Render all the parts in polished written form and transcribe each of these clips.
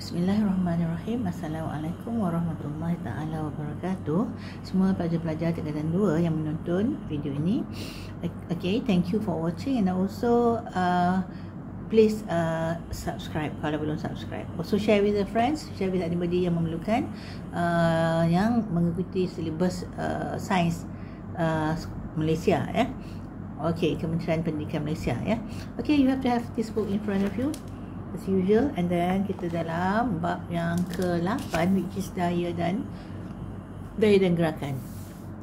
Bismillahirrahmanirrahim. Assalamualaikum warahmatullahi taala wabarakatuh. Semua pelajar-pelajar tingkatan 2 yang menonton video ini. Okay, thank you for watching, and also please subscribe kalau belum subscribe. Also share with the friends, share with anybody yang memerlukan yang mengikuti silibus sains Malaysia, ya. Okay, Kementerian Pendidikan Malaysia, ya. Okay, you have to have this book in front of you as usual, and then kita dalam bab yang ke-8, which is daya dan gerakan.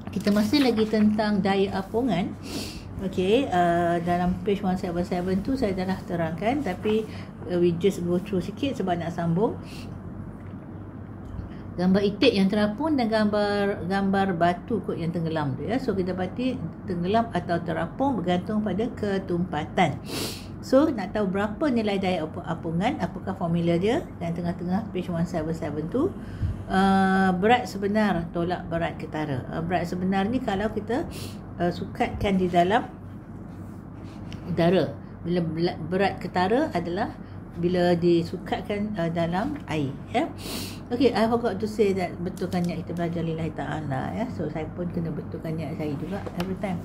Kita masih lagi tentang daya apungan. Okay, dalam page 177 tu saya dah terangkan, tapi we just go through sikit sebab nak sambung. Gambar itik yang terapung dan gambar batu kot yang tenggelam tu, ya. So kita dapati tenggelam atau terapung bergantung pada ketumpatan. So nak tahu berapa nilai daya apungan, apakah formula dia? Dan tengah-tengah page 177 tu berat sebenar tolak berat ketara. Berat sebenar ni kalau kita sukatkan di dalam udara. Bila berat ketara adalah bila disukatkan dalam air, ya. Okay, I forgot to say that betulkan niat kita belajar lillahi ta'ala, ya. So saya pun kena betulkan niat saya juga every time.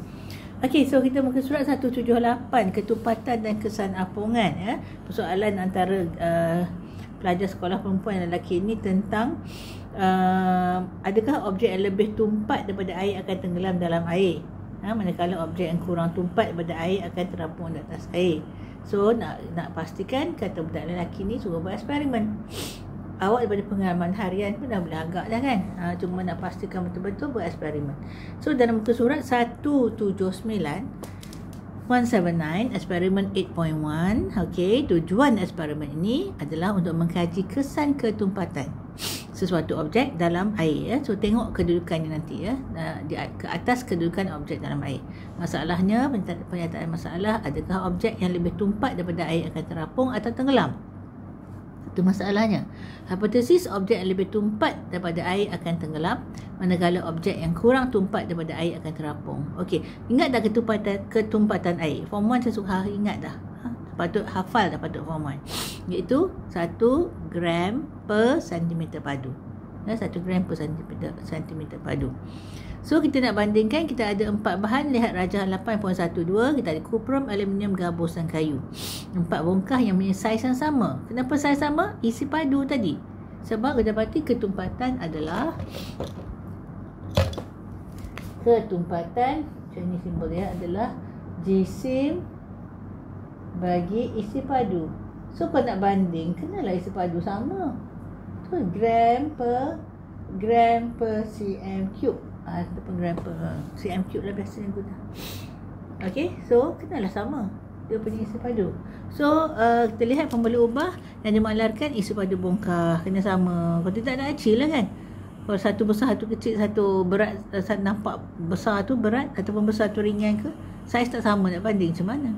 Okay, so kita muka surat 178, ketumpatan dan kesan apungan, ya. Persoalan antara pelajar sekolah perempuan dan lelaki ini tentang adakah objek yang lebih tumpat daripada air akan tenggelam dalam air, manakala objek yang kurang tumpat daripada air akan terapung di atas air. So nak pastikan, kata budak lelaki ni suruh buat eksperimen. Awak daripada pengalaman harian pun dah boleh agak dah kan. Cuma nak pastikan betul-betul buat eksperimen. So dalam muka surat 179 eksperimen 8.1. Okay, tujuan eksperimen ini adalah untuk mengkaji kesan ketumpatan sesuatu objek dalam air, ya. So tengok kedudukannya nanti, ya, ke atas kedudukan objek dalam air. Masalahnya, pernyataan masalah, adakah objek yang lebih tumpat daripada air akan terapung atau tenggelam? Itu masalahnya. Hipotesis objek yang lebih tumpat daripada air akan tenggelam, manakala objek yang kurang tumpat daripada air akan terapung. Okey, ingat dah ketumpatan air. Form 1 saya suka ingat dah. Patut hafal dah, patut form 1. Iaitu 1 gram per sentimeter padu. 1 gram per sentimeter padu. So kita nak bandingkan, kita ada 4 bahan, lihat rajah 8.12, kita ada kuprum, aluminium, gabus dan kayu. 4 bongkah yang punya saiz yang sama. Kenapa saiz sama? Isi padu tadi. Sebab kita dapati ketumpatan adalah macam ni simbol dia adalah jisim bagi isi padu. So kalau nak banding, kenalah isi padu sama. Tu gram per cm cube. Ataupun gram per cm cube lah biasanya guna. Okay, so kenalah sama dia punya isi padu. So kita lihat pemboleh ubah yang dimaklarkan isi padu bongkah kena sama. Kalau tidak ada acil lah kan. Kalau satu besar, satu kecil, satu berat, nampak besar tu berat ataupun besar tu ringan ke, saiz tak sama, nak banding macam mana?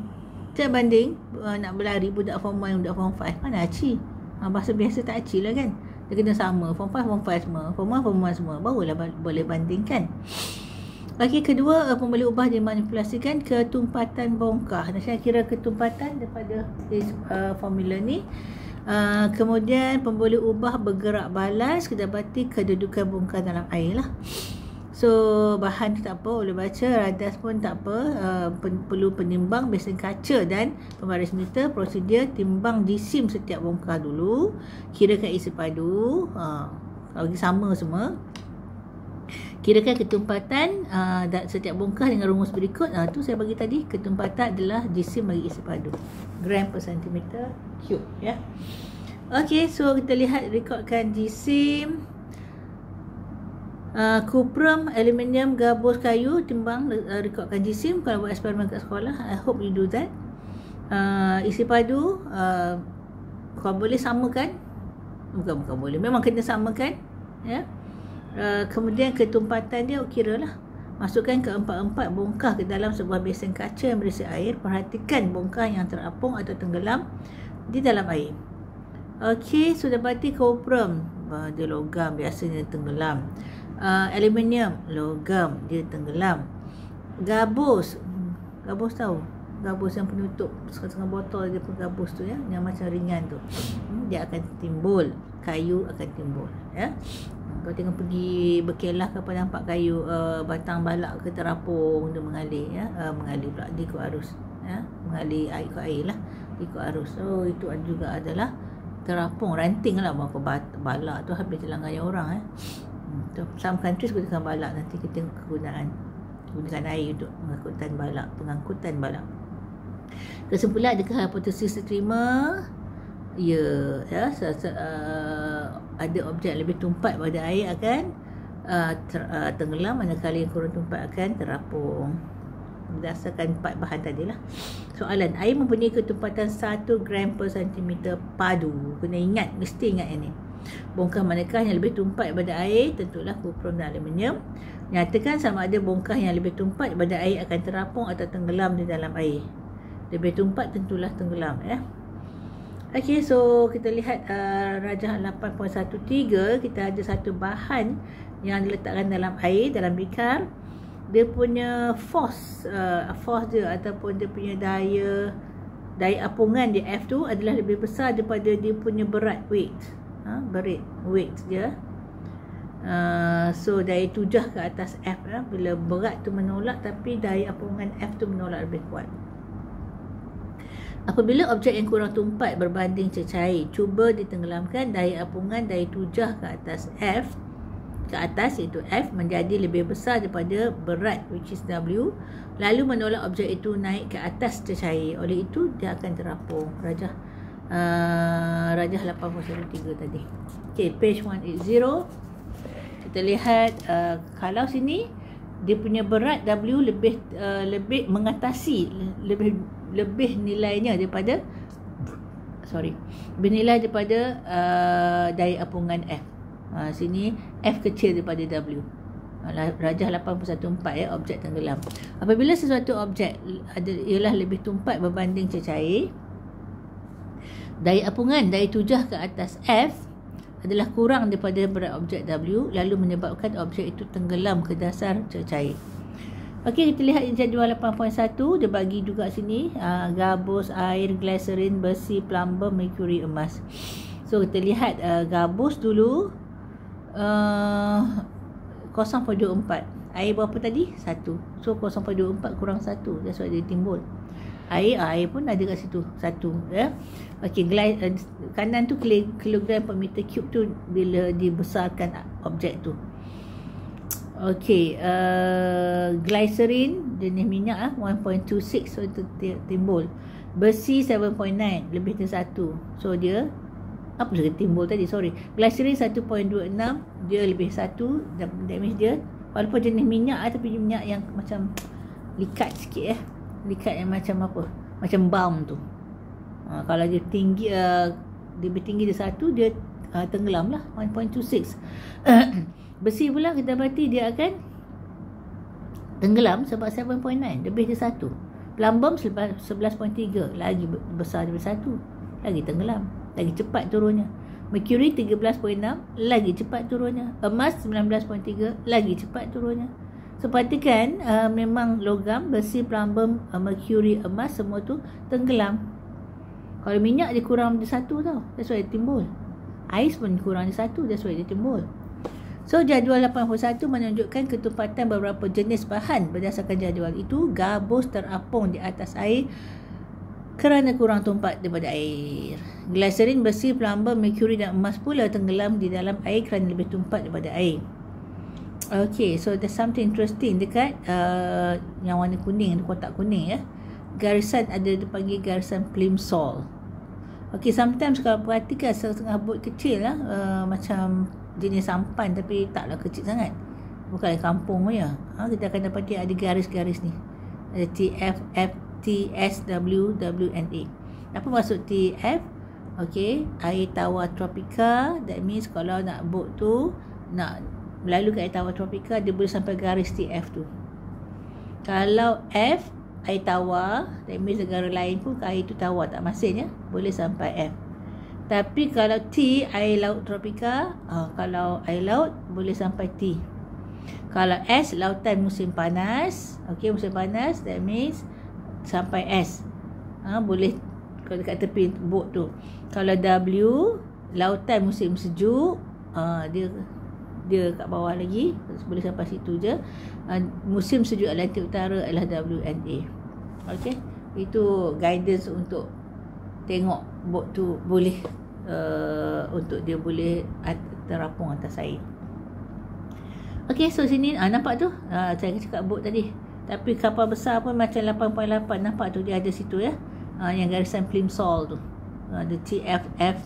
Kita banding nak berlari budak form 1, budak form 5, mana acil? Bahasa biasa tak acil lah kan. Dia kena sama, form 5 semua, form 1 semua, barulah boleh bandingkan. Okey, kedua, pemboleh ubah dimanipulasikan ketumpatan bongkah. Dan saya kira ketumpatan daripada formula ni. Kemudian pemboleh ubah bergerak balas, kita dapati kedudukan bongkah dalam air lah. So bahan tu tak apa, boleh baca, radas pun tak apa, perlu penimbang besen kaca dan pembaris meter. Prosedur timbang jisim setiap bongkah dulu, kirakan isi padu, kalau sama semua, kirakan ketumpatan setiap bongkah dengan rumus berikut. Tu saya bagi tadi, ketumpatan adalah jisim bagi isi padu, gram per sentimeter cube, ya. Okey, so kita lihat rekodkan jisim, kuprum, aluminium, gabus, kayu, timbang, rekodkan jisim. Kalau buat eksperimen kat sekolah, I hope you do that. Isi padu, kalau boleh samakan, bukan boleh, memang kena samakan, ya. Kemudian ketumpatan dia kira lah, masukkan keempat-empat bongkah ke dalam sebuah besen kaca yang berisi air. Perhatikan bongkah yang terapung atau tenggelam di dalam air. Okey, sudah dapati kuprum, dia logam, biasanya tenggelam. Aluminium, logam, dia tenggelam. Gabus tahu, gabus yang penutup setengah botol dia pun gabus tu, ya, yang macam ringan tu. dia akan timbul, kayu akan timbul, ya. Kau tengok pergi berkelah ke apa, nampak kayu batang balak ke terapung, dia mengalir, ya. Mengalir pula, dia ikut arus, ya. Mengalir air, ikut air lah, ikut arus. So itu juga adalah terapung, ranting lah. Berapa balak tu habis telanganya orang, some countries gunakan balak. Nanti kita gunakan air untuk pengangkutan balak. Kesimpulan, adakah hipotesis diterima? Ya, ada objek lebih tumpat pada air akan tenggelam, manakala yang kurang tumpat akan terapung. Berdasarkan 4 bahan tadilah. Soalan, air mempunyai ketumpatan 1 gram per centimeter padu. Kena ingat, mesti ingat ini. Bongkah manakah yang lebih tumpat pada air? Tentulah kuprum dan aluminium. Nyatakan sama ada bongkah yang lebih tumpat pada air akan terapung atau tenggelam di dalam air. Lebih tumpat tentulah tenggelam, ya. Okey, so kita lihat rajah 8.13. Kita ada satu bahan yang diletakkan dalam air, dalam bikar. Dia punya force dia ataupun dia punya daya apungan di F tu adalah lebih besar daripada dia punya berat, weight. Weight dia. So daya tujah ke atas F, bila berat tu menolak tapi daya apungan F tu menolak lebih kuat. Apabila objek yang kurang tumpat berbanding cecair cuba ditenggelamkan, daya apungan daya tujah ke atas F, iaitu F, menjadi lebih besar daripada berat, which is W, lalu menolak objek itu naik ke atas cecair. Oleh itu dia akan terapung. Rajah 8.13 tadi. Okay, page 180. Kita lihat kalau sini dia punya berat W lebih mengatasi lebih nilainya daripada bernilai daripada daya apungan F. Sini F kecil daripada W. Rajah 8.14, objek tenggelam. Apabila sesuatu objek ialah lebih tumpat berbanding cecair, daya apungan daya tujah ke atas F adalah kurang daripada berat objek W, lalu menyebabkan objek itu tenggelam ke dasar cecair. Okey, kita lihat jadual 8.1. Dia bagi juga sini gabus, air, glycerin, besi, plumber, merkuri, emas. So kita lihat gabus dulu 0.24. Air berapa tadi? 1. So 0.24 kurang 1. That's why dia timbul. Air pun ada kat situ 1, ya. Okey, kanan tu kilogram per meter cube tu bila dibesarkan objek tu. Okey, glycerin jenis minyak 1.26, so itu timbul. Besi 7.9, lebih dari 1. So dia apa saja timbul tadi, glycerin 1.26, dia lebih 1. That means dia walaupun jenis minyak tapi minyak yang macam likat sikit, likat yang macam apa, macam balm tu. Kalau dia tinggi, dia lebih tinggi dari 1, dia tenggelam lah, 1.26. Besi pula kita berarti dia akan tenggelam sebab 7.9, lebih dari 1. Plumber 11.3, lagi besar daripada 1, lagi tenggelam, lagi cepat turunnya. Mercury 13.6, lagi cepat turunnya. Emas 19.3, lagi cepat turunnya. So perhatikan, memang logam, besi, plumber, mercury, emas, semua tu tenggelam. Kalau minyak dia kurang dari 1 tau, that's why dia timbul. Ais pun kurang dari 1, that's why dia timbul. So jadual 81 menunjukkan ketumpatan beberapa jenis bahan. Berdasarkan jadual itu, gabus terapung di atas air kerana kurang tumpat daripada air. Glycerin, besi, plumber, mercury dan emas pula tenggelam di dalam air kerana lebih tumpat daripada air. Okay, so there's something interesting dekat yang warna kuning, kotak kuning, ya. Garisan ada dipanggil garisan plimsoll. Okay, sometimes kalau perhatikan setengah bot kecil lah, macam jenis sampan tapi taklah kecil sangat, bukan kampung punya. Kita akan dapati ada garis-garis ni, ada TF, F, T, S, W, W and A. Apa maksud TF? Okay, air tawar tropika. That means kalau nak bot tu nak melalui ke air tawar tropika, dia boleh sampai garis TF tu. Kalau F, air tawar, that means negara lain pun air tu tawar tak masin, ya, boleh sampai F. Tapi kalau T, air laut tropika, kalau air laut boleh sampai T. Kalau S, lautan musim panas, okay, musim panas, that means sampai S. Boleh Kalau dekat tepi bot tu. Kalau W, lautan musim sejuk, dia kat bawah lagi, boleh sampai situ je. Musim sejuk Atlantik Utara adalah WNA. Okey, itu guidance untuk tengok bot tu boleh untuk dia boleh terapung atas air. Okey, so sini nampak tu, saya cakap bot tadi. Tapi kapal besar pun macam 8.8, nampak tu dia ada situ ya. Yang garisan Plimsoll tu. Ada TFF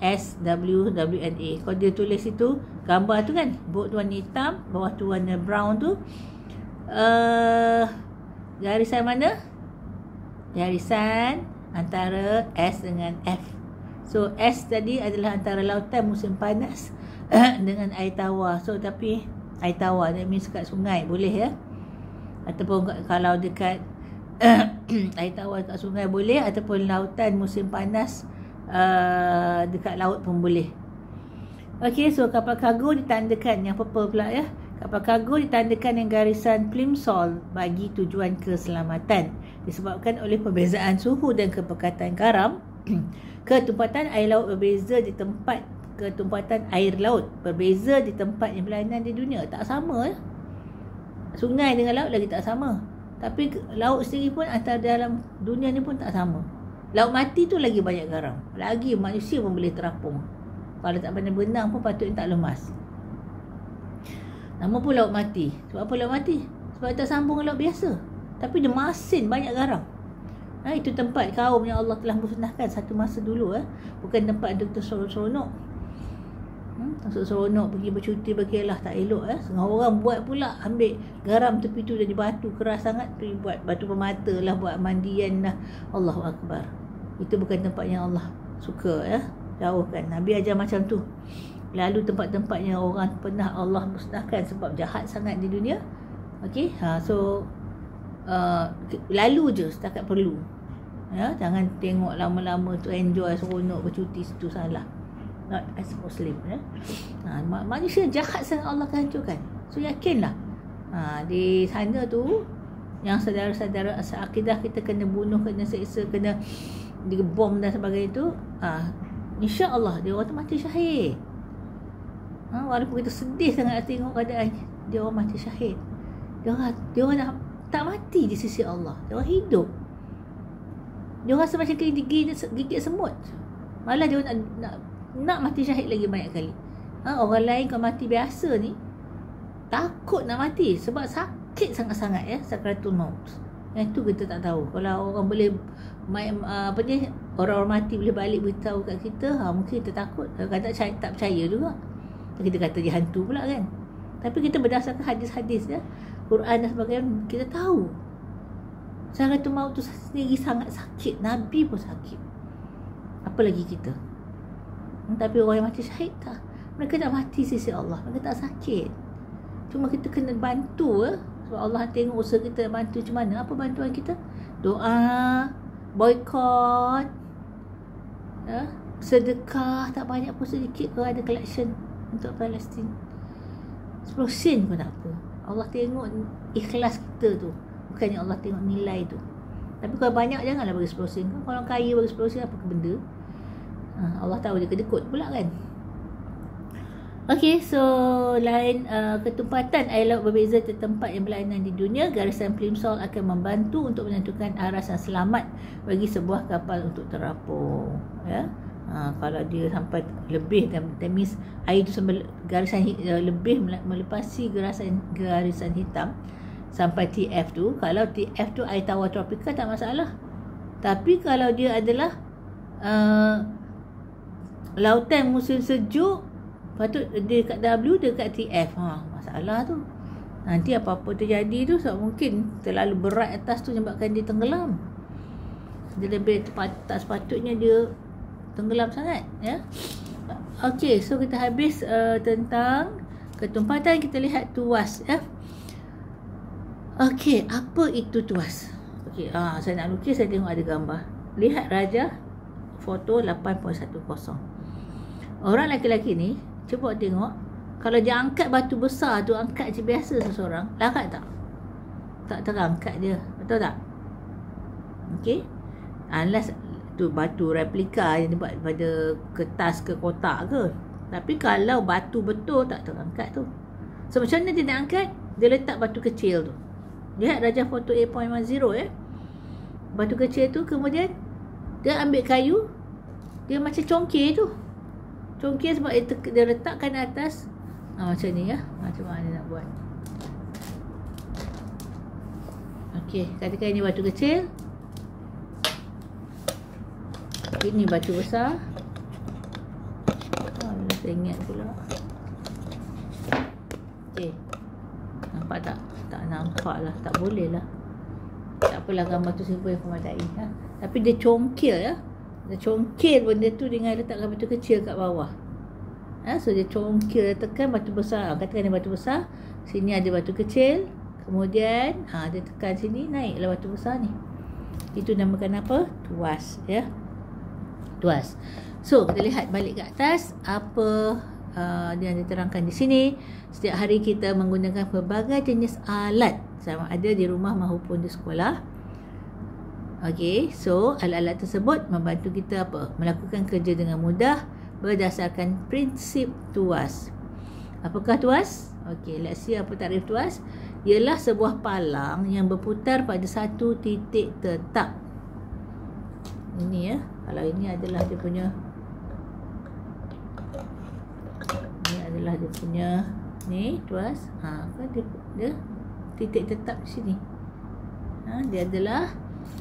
TSWWNA. Kalau dia tulis itu gambar tu kan, bot tu warna hitam, bawah tu warna brown tu. Garisan mana? Garisan antara S dengan F. So S tadi adalah antara lautan musim panas dengan air tawar. So tapi air tawar, that means kat sungai boleh ya. Ataupun kalau dekat air tawar kat sungai boleh, ataupun lautan musim panas dekat laut pun boleh. Okey, so kapal kargo ditandakan yang purple pula ya. Kapal kargo ditandakan yang garisan Plimsoll bagi tujuan keselamatan, disebabkan oleh perbezaan suhu dan kepekatan garam. Ketumpatan air laut berbeza di tempat ketumpatan air laut berbeza di tempat yang berlainan di dunia. Tak sama ya. Sungai dengan laut lagi tak sama. Tapi laut sendiri pun antara dalam dunia ni pun tak sama. Laut mati tu lagi banyak garam. Lagi manusia pun boleh terapung. Kalau tak pandai berenang pun patutnya tak lemas. Nama pun laut mati. Sebab apa laut mati? Sebab tak sambung laut biasa. Tapi dia masin banyak garam. Itu tempat kaum yang Allah telah musnahkan satu masa dulu. Bukan tempat untuk seronok. Seronok pergi bercuti berkelah, tak elok. Setengah orang buat pula, ambil garam tepi tu jadi batu keras sangat, pergi buat batu permata lah, buat mandian lah. Allahu Akbar. Itu bukan tempat yang Allah suka ya. Jauhkan. Nabi ajar macam tu. Lalu tempat-tempat yang orang pernah Allah musnahkan sebab jahat sangat di dunia. Okey, so lalu je setakat perlu. Ya, jangan tengok lama-lama tu enjoy seronok bercuti situ, salah. Not as Muslim ya. Manusia jahat sangat Allah akan hancurkan. So yakinlah. Di sana tu yang saudara-saudara asal akidah kita kena bunuh, kena seksa, kena dibom dan sebagainya tu, insya-Allah dia orang tu mati syahid. Walaupun kita sedih sangat tengok keadaan dia orang mati syahid. Dia orang dah tak mati di sisi Allah. Dia orang hidup. Dia orang semacam gigit semut. Malah dia orang nak mati syahid lagi banyak kali. Orang lain kalau mati biasa ni takut nak mati sebab sakit sangat-sangat ya, sakratul maut. Yang tu kita tak tahu. Kalau orang boleh orang-orang mati boleh balik beritahu kat kita, mungkin kita takut. Kalau tak percaya juga. Kita kata dia hantu pula kan. Tapi kita berdasarkan hadis-hadis ya, Quran dan sebagainya, kita tahu sakratul maut tu sendiri sangat sakit. Nabi pun sakit, apa lagi kita. Tapi orang yang mati syahid tak. Mereka tak mati sisi Allah, mereka tak sakit. Cuma kita kena bantu sebab Allah tengok usaha kita bantu macam mana. Apa bantuan kita? Doa, boykot, sedekah, tak banyak pun sedikit kalau ada collection untuk Palestin. 10 sen pun tak apa. Allah tengok ikhlas kita tu, bukannya Allah tengok nilai tu. Tapi kalau banyak janganlah bagi 10 sen. Kalau orang kaya bagi 10 sen, apa ke benda? Allah tahu dia kedekut pula kan. Okey, so lain ketumpatan air laut berbeza di tempat yang berlainan di dunia. Garisan Plimsoll akan membantu untuk menentukan arah yang selamat bagi sebuah kapal untuk terapung ya. Kalau dia sampai lebih, that means air itu sampai garisan lebih melepasi garisan hitam sampai TF tu. Kalau TF tu air tawar tropika tak masalah. Tapi kalau dia adalah lautan musim sejuk, patut dia kat W, dia kat TF. Masalah tu. Nanti apa-apa terjadi tu, sebab mungkin terlalu berat atas tu menyebabkan dia tenggelam. Dia lebih tak sepatutnya dia tenggelam sangat ya. Okey, so kita habis tentang ketumpatan. Kita lihat tuas ya. Okey, apa itu tuas? Okey, saya nak lukis, saya tengok ada gambar. Lihat Raja foto 8.10. Orang lelaki-lelaki ni, cuba tengok, kalau dia angkat batu besar tu, angkat je biasa seseorang, lakat tak? Tak terangkat dia, betul tak? Okey. Unless tu batu replika yang dibuat pada kertas ke kotak ke. Tapi kalau batu betul tak terangkat tu. So macam mana dia nak angkat? Dia letak batu kecil tu. Lihat Rajah foto 8.10 Batu kecil tu, kemudian dia ambil kayu, dia macam congkir tu. Congkir sebab dia letakkan atas. Macam ni ya. Macam mana nak buat? Okey, katakan ini batu kecil. Ini batu besar. Saya ingat pula. Okey. Nampak tak? Tak nampak lah. Tak boleh lah. Tak apalah, gambar tu simple yang memadai. Tapi dia congkir ya. Dia congkir benda tu dengan letakkan batu kecil kat bawah. So dia congkir, tekan batu besar. Katakan dia batu besar. Sini ada batu kecil. Kemudian dia tekan sini, naiklah batu besar ni. Itu namakan apa? Tuas ya. Tuas. So kita lihat balik ke atas apa yang diterangkan di sini. Setiap hari kita menggunakan pelbagai jenis alat, sama ada di rumah maupun di sekolah. Okey, so alat-alat tersebut membantu kita apa? Melakukan kerja dengan mudah berdasarkan prinsip tuas. Apakah tuas? Okey, let's see apa takrif tuas. Ialah sebuah palang yang berputar pada satu titik tetap. Ini ya. Kalau ini adalah dia punya, ni adalah dia punya ni tuas. Kan dia titik tetap di sini. Dia adalah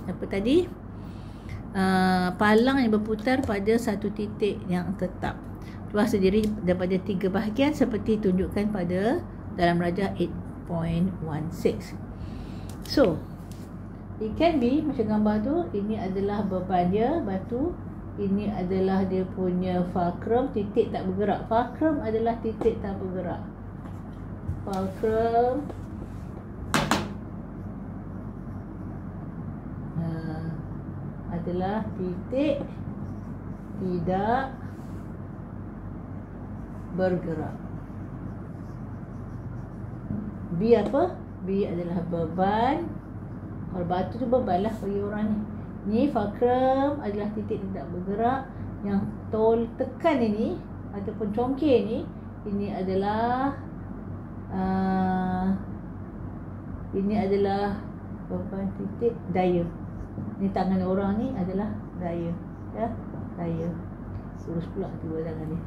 apa tadi? Palang yang berputar pada satu titik yang tetap. Tuas terdiri daripada 3 bahagian seperti tunjukkan pada dalam Rajah 8.16. So it can be macam gambar tu. Ini adalah beban dia, batu. Ini adalah dia punya fulcrum, titik tak bergerak. Fulcrum adalah titik tak bergerak. Fulcrum adalah titik tidak bergerak. B apa? B adalah beban. Kalau batu tu beban lah bagi orang ni. Ni fulcrum adalah titik tidak bergerak. Yang tekan ini ataupun congkir ni, ini adalah beban titik daya. Ni tangan orang ni adalah daya ya, daya. Urus pula dua tangan ni.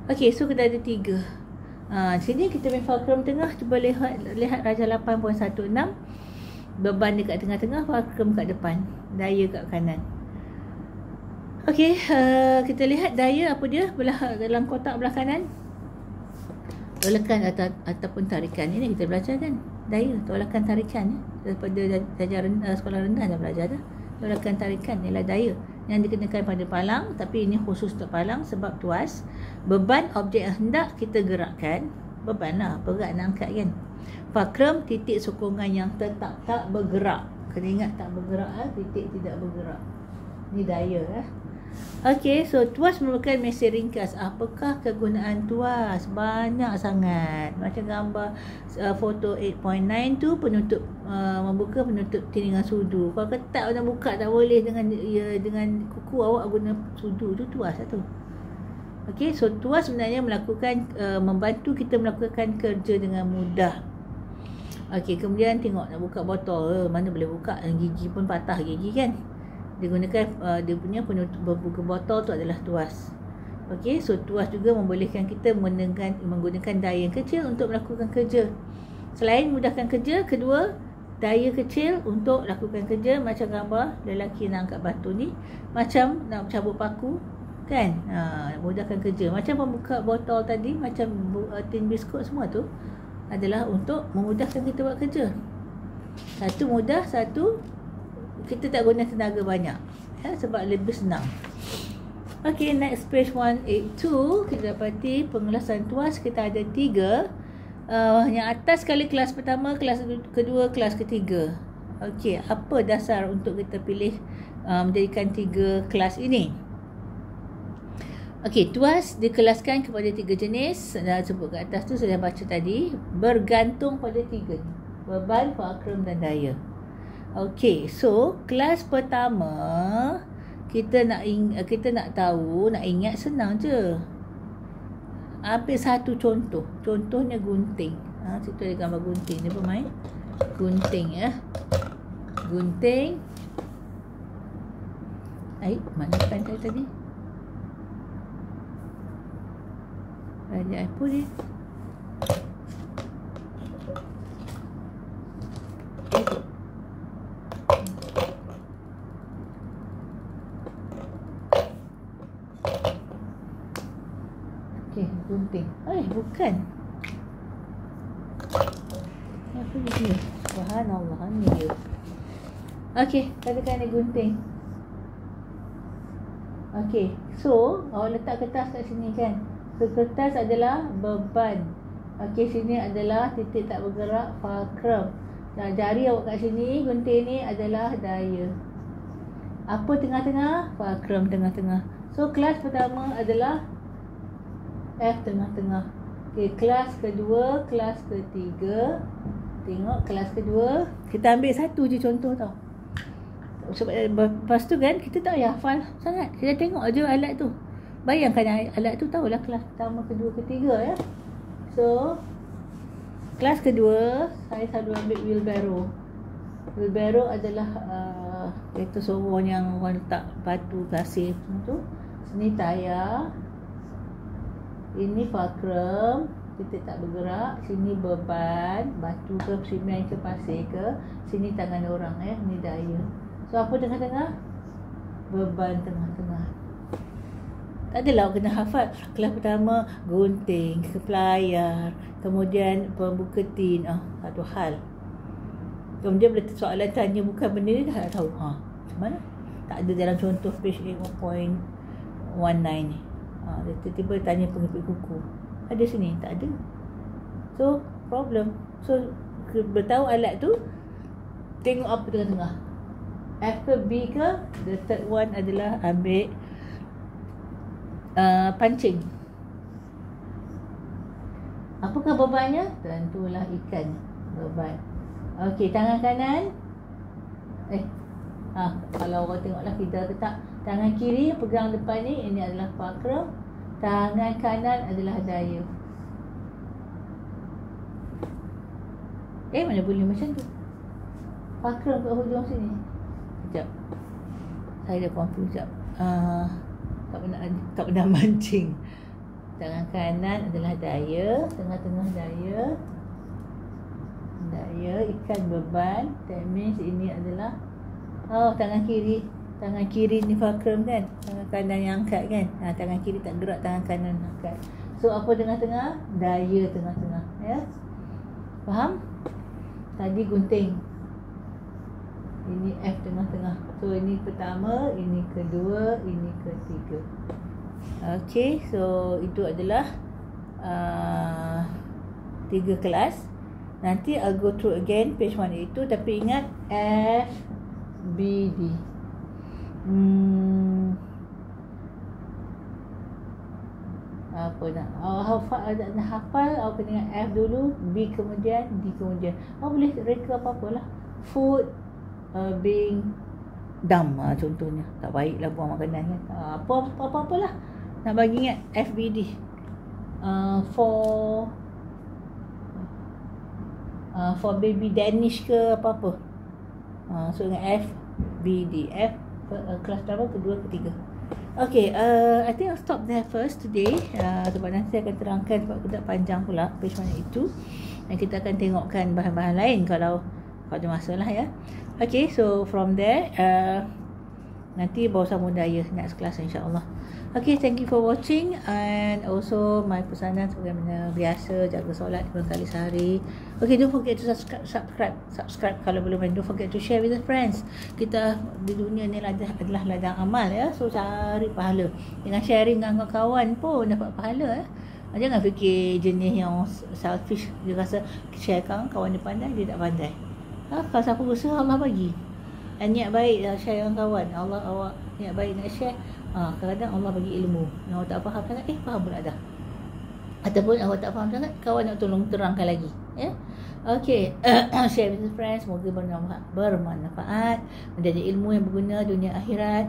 Okey, so kita ada 3. Sini kita main fulcrum tengah. Cuba lihat Rajah 8.16. Beban dekat tengah-tengah, fulcrum kat depan, daya kat kanan. Okey, kita lihat daya apa dia dalam kotak belah kanan. Tolakan ataupun tarikan. Ini kita belajar kan, daya, tolakan tarikan daripada jajaran sekolah rendah dah belajar dah. Tolakan tarikan ialah daya yang dikenakan pada palang, tapi ini khusus untuk palang sebab tuas. Beban objek yang hendak kita gerakkan, beban lah, berat nak angkat kan. Fulcrum titik sokongan yang tetap tak bergerak. Kena ingat tak bergerak, titik tidak bergerak. Ni daya Okey, so tuas merupakan mesin ringkas. Apakah kegunaan tuas? Banyak sangat. Macam gambar foto 8.9 tu, penutup membuka, penutup tin dengan sudu. Kalau ketat nak buka tak boleh dengan kuku, awak guna sudu tu, tuas lah tu. Okey, so tuas sebenarnya membantu kita melakukan kerja dengan mudah. Okey, kemudian tengok nak buka botol, mana boleh buka, gigi pun patah gigi kan. Dia gunakan dia punya penutup berbuka botol tu adalah tuas. Okey, so tuas juga membolehkan kita menggunakan daya yang kecil untuk melakukan kerja. Selain mudahkan kerja, kedua, daya kecil untuk lakukan kerja. Macam gambar lelaki nak angkat batu ni, macam nak cabut paku kan, mudahkan kerja. Macam membuka botol tadi, macam tin biskut, semua tu adalah untuk memudahkan kita buat kerja. Satu mudah, satu kita tak guna tenaga banyak sebab lebih senang. Okey, next page 182 kita dapati pengelasan tuas. Kita ada 3. Yang atas sekali kelas pertama, kelas kedua, kelas ketiga. Okey, apa dasar untuk kita pilih menjadikan 3 kelas ini? Okey, tuas dikelaskan kepada 3 jenis. Dah sebut kat atas tu, saya dah baca tadi. Bergantung pada 3 ni: beban, fulcrum dan daya. Okey, so kelas pertama kita nak tahu, nak ingat senang je. Ambil satu contoh. Contohnya gunting. Situ ada gambar gunting. Dia bermain gunting ya. Gunting. Mana pen tadi? Ada apa ni? Gunting. Bukan. Apa dia? Subhanallah, ni dia. Okey, katakan ni gunting. Okey, so awak letak kertas kat sini kan. So kertas adalah beban. Okey, sini adalah titik tak bergerak, fulcrum. Nah, jari awak kat sini, gunting ni adalah daya. Apa tengah-tengah? Fulcrum tengah-tengah. So kelas pertama adalah F tengah-tengah. Okey, kelas kedua, kelas ketiga. Tengok kelas kedua, kita ambil satu je contoh tau. Sebab lepas tu kan kita tak payah hafal sangat. Kita tengok je alat tu. Bayangkan alat tu tahulah kelas pertama, kedua, ketiga ya. So kelas kedua saya selalu ambil wheelbarrow. Wheelbarrow adalah kereta sorong yang orang letak batu pasir tu. Sini tayar. Ini fulcrum, titik tak bergerak. Sini beban, batu ke, simen ke, pasir ke. Sini tangan orang ya, ni daya. So apa tengah-tengah? Beban tengah-tengah. Tak adalah awak kena hafal. Kelas pertama gunting, kepelayar, kemudian pembuka tin. Satu hal. Kemudian bila soalan tanya bukan benda ni dah tahu. Macam mana? Tak ada dalam contoh page 8.19 ni. Dia tiba-tiba tanya pengepit kuku. Ada sini? Tak ada. So, problem. So, beritahu alat tu, tengok apa tengah-tengah. F ke B ke? The third one adalah ambil pancing. Apakah bebannya? Tentulah ikan. Beban. Okey, tangan kanan. Kalau orang tengoklah kita letak tangan kiri pegang depan ni, ini adalah fulcrum. Tangan kanan adalah daya. Mana boleh macam tu? Fulcrum kat hujung sini. Sekejap. Saya dah confuse sekejap. Tak pernah mancing. Tangan kanan adalah daya, tengah-tengah daya. Daya, ikan beban. That means ini adalah tangan kiri. Tangan kiri ni fulcrum kan. Tangan kanan yang angkat kan. Tangan kiri tak gerak, tangan kanan angkat. So apa tengah-tengah? Daya tengah-tengah ya. Faham? Tadi gunting. Ini F tengah-tengah. So ini pertama, ini kedua, ini ketiga. Okay, so itu adalah 3 kelas. Nanti I'll go through again page 182. Tapi ingat F, B, D. Apa nak hafal, awak kena ingat F dulu, B kemudian, D kemudian. Awak boleh reka apa-apalah. Food being dumb contohnya. Tak baiklah buang makanan kan. Apa-apalah. Nak bagi ingat F, B, D. For baby Danish ke apa-apa. So ingat F, B, D. F kelas pertama, kedua, ketiga. Okay, I think I'll stop there first today. Sebab nanti saya akan terangkan, sebab kita panjang pula page mana itu. Dan kita akan tengokkan bahan-bahan lain kalau ada masa lah ya. Okay, so from there nanti bawa sambung daya next class insyaAllah. Okay, thank you for watching. And also my pesanan sebagaimana biasa, jaga solat 5 kali sehari. Okay, don't forget to subscribe kalau belum, and don't forget to share with the friends. Kita di dunia ni adalah ladang amal ya. So cari pahala dengan sharing dengan kawan pun dapat pahala ya. Jangan fikir jenis yang selfish. Dia rasa share kawan dia pandai, dia tak pandai. Kalau siapa usaha Allah bagi. Dan niat baik share dengan kawan. Awak niat baik nak share. Kadang-kadang Allah bagi ilmu yang awak tak faham sangat, faham pula dah. Ataupun awak tak faham sangat, kawan nak tolong terangkan lagi ya. Okay, share with friends, semoga bermanfaat, menjadi ilmu yang berguna dunia akhirat.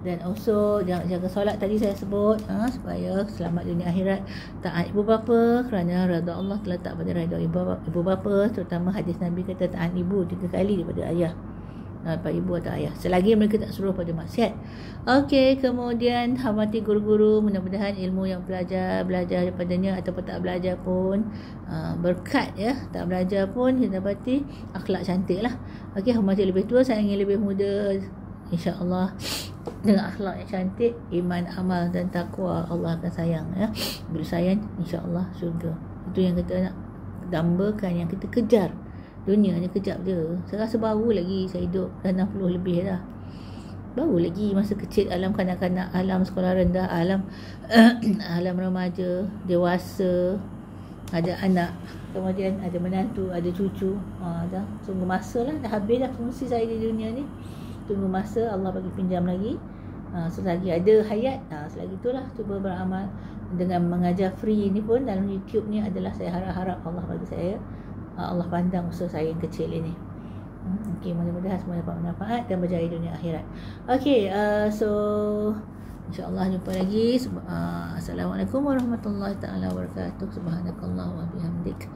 Dan also jaga solat tadi saya sebut, supaya selamat dunia akhirat. Taat ibu bapa kerana redha Allah terletak pada redha ibu bapa, terutama hadis Nabi kata taat ibu 3 kali daripada ayah, daripada ibu atau ayah, selagi mereka tak suruh pada maksiat. Okey, kemudian hormati guru-guru, mudah-mudahan ilmu yang belajar daripadanya ataupun tak belajar pun berkat ya, tak belajar pun kita dapati akhlak cantik lah. Okey, hormati lebih tua, sayangi lebih muda, insya-Allah dengan akhlak yang cantik, iman, amal dan takwa, Allah akan sayang ya. Bila sayang, insya-Allah syurga. Itu yang kita nak dambakan, yang kita kejar. Dunia ni kejap je. Saya rasa baru lagi saya hidup, dah 60 lebih dah. Baru lagi masa kecil, alam kanak-kanak, alam sekolah rendah, alam alam remaja, dewasa, ada anak, kemudian ada menantu, ada cucu. Dah tunggu masa lah, dah habis dah fungsi saya di dunia ni. Tunggu masa Allah bagi pinjam lagi. Selagi ada hayat, selagi itulah cuba beramal. Dengan mengajar free ni pun dalam YouTube ni adalah saya harap Allah bagi saya, Allah pandang usaha saya yang kecil ini. Okey, mudah-mudahan semua dapat manfaat dan berjaya dunia akhirat. Okey, so insya-Allah jumpa lagi. Assalamualaikum warahmatullahi taala wabarakatuh. Subhanakallah wa bihamdik.